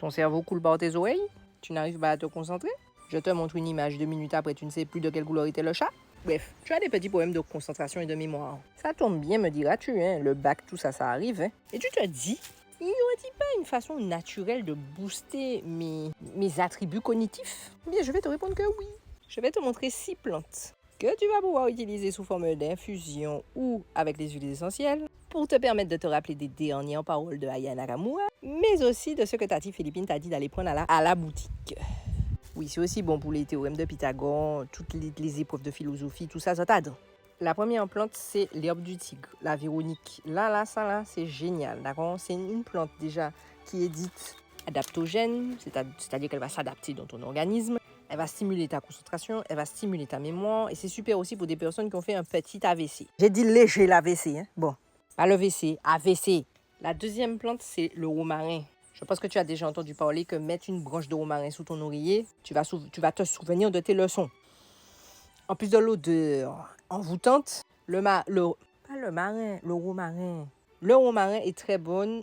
Ton cerveau coule par tes oreilles? Tu n'arrives pas à te concentrer? Je te montre une image 2 minutes après, tu ne sais plus de quelle couleur était le chat? Bref, tu as des petits problèmes de concentration et de mémoire. Ça tombe bien, me diras-tu, hein? Le bac, tout ça, ça arrive, hein? Et tu te dis, il n'y aurait-il pas une façon naturelle de booster mes attributs cognitifs? Bien, je vais te répondre que oui. Je vais te montrer 6 plantes que tu vas pouvoir utiliser sous forme d'infusion ou avec les huiles essentielles pour te permettre de te rappeler des dernières paroles de Aya Nakamura, mais aussi de ce que Tati Philippine t'a dit d'aller prendre à la boutique. Oui, c'est aussi bon pour les théorèmes de Pythagore, toutes les épreuves de philosophie, tout ça, ça t'aide. La première plante, c'est l'herbe du tigre, la Véronique. Là, c'est génial, d'accord? C'est une plante déjà qui est dite adaptogène, c'est-à-dire qu'elle va s'adapter dans ton organisme. Elle va stimuler ta concentration, elle va stimuler ta mémoire. Et c'est super aussi pour des personnes qui ont fait un petit AVC. J'ai dit léger l'AVC, hein? Bon, pas le VC, AVC. La deuxième plante, c'est le romarin. Je pense que tu as déjà entendu parler que mettre une branche de romarin sous ton oreiller, tu vas te souvenir de tes leçons. En plus de l'odeur envoûtante, le romarin. Le romarin est très bon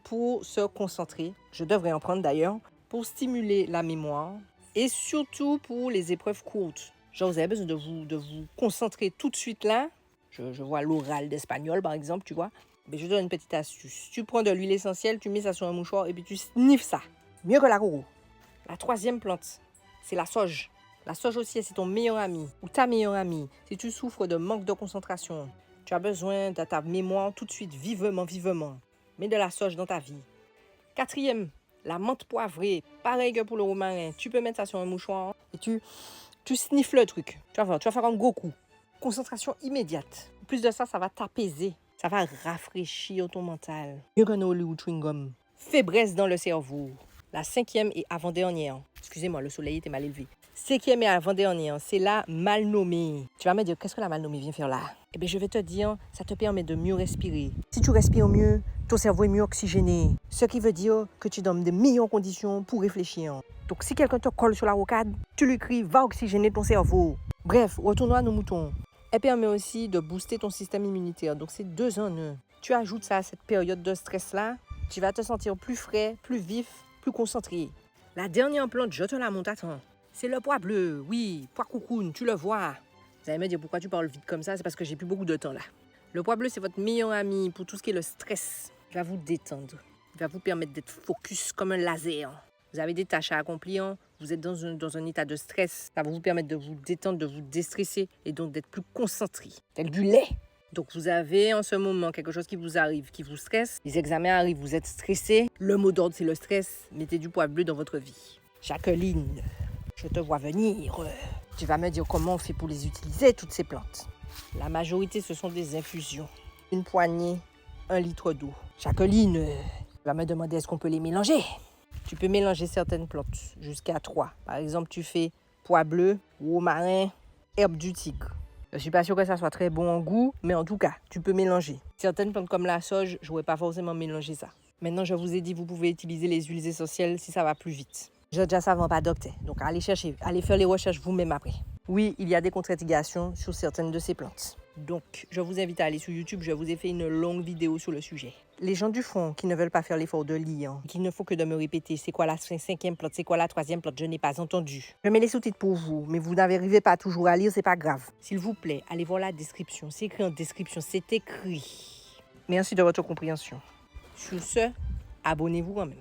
pour se concentrer. Je devrais en prendre d'ailleurs, pour stimuler la mémoire et surtout pour les épreuves courtes. Genre, vous avez besoin de vous concentrer tout de suite là. Je vois l'oral d'espagnol par exemple, tu vois. Mais je te donne une petite astuce. Tu prends de l'huile essentielle, tu mets ça sur un mouchoir et puis tu sniffes ça. Mieux que la coco. La troisième plante, c'est la sauge. La sauge aussi, c'est ton meilleur ami ou ta meilleure amie. Si tu souffres de manque de concentration, tu as besoin de ta mémoire tout de suite, vivement. Mets de la sauge dans ta vie. Quatrième, la menthe poivrée. Pareil que pour le romarin. Tu peux mettre ça sur un mouchoir et tu sniffes le truc. Tu vas faire un gros coup. Concentration immédiate. En plus de ça, ça va t'apaiser. Ça va rafraîchir ton mental. Mieux qu'un Hollywood chewing gum. Faiblesse dans le cerveau. La cinquième et avant-dernière. Excusez-moi, le soleil était mal élevé. Cinquième et avant-dernière, c'est la mal nommée. Tu vas me dire, qu'est-ce que la mal nommée vient faire là? Eh bien, je vais te dire, ça te permet de mieux respirer. Si tu respires mieux, ton cerveau est mieux oxygéné. Ce qui veut dire que tu donnes de meilleures conditions pour réfléchir. Donc, si quelqu'un te colle sur la rocade, tu lui cries, va oxygéner ton cerveau. Bref, retournons à nos moutons. Elle permet aussi de booster ton système immunitaire. Donc, c'est 2 en 1. Tu ajoutes ça à cette période de stress-là, tu vas te sentir plus frais, plus vif, plus concentré. La dernière plante, je te la montre, attends. C'est le pois bleu, oui, pois coucoune, tu le vois. Vous allez me dire pourquoi tu parles vite comme ça, c'est parce que j'ai plus beaucoup de temps là. Le pois bleu, c'est votre meilleur ami pour tout ce qui est le stress. Il va vous détendre. Il va vous permettre d'être focus comme un laser. Vous avez des tâches à accomplir, vous êtes dans un état de stress. Ça va vous permettre de vous détendre, de vous déstresser et donc d'être plus concentré. Tel du lait. Donc vous avez en ce moment quelque chose qui vous arrive, qui vous stresse. Les examens arrivent, vous êtes stressé. Le mot d'ordre, c'est le stress. Mettez du pois bleu dans votre vie. Jacqueline, je te vois venir. Tu vas me dire comment on fait pour les utiliser, toutes ces plantes. La majorité, ce sont des infusions. Une poignée, 1 litre d'eau. Jacqueline, tu vas me demander est-ce qu'on peut les mélanger? Tu peux mélanger certaines plantes, jusqu'à 3. Par exemple, tu fais pois bleu, romarin, herbe du tigre. Je ne suis pas sûre que ça soit très bon en goût, mais en tout cas, tu peux mélanger. Certaines plantes comme la sauge, je n'aurais pas forcément mélangé ça. Maintenant, je vous ai dit, vous pouvez utiliser les huiles essentielles si ça va plus vite. Je déjà savant pas docteur, donc allez faire les recherches vous-même après. Oui, il y a des contre-indications sur certaines de ces plantes. Donc, je vous invite à aller sur YouTube, je vous ai fait une longue vidéo sur le sujet. Les gens du fond qui ne veulent pas faire l'effort de lire, qui ne font que de me répéter c'est quoi la 5e plante, c'est quoi la 3e plante, je n'ai pas entendu. Je mets les sous-titres pour vous, mais vous n'arrivez pas toujours à lire, c'est pas grave. S'il vous plaît, allez voir la description, c'est écrit en description, c'est écrit. Merci de votre compréhension. Sur ce, abonnez-vous quand même.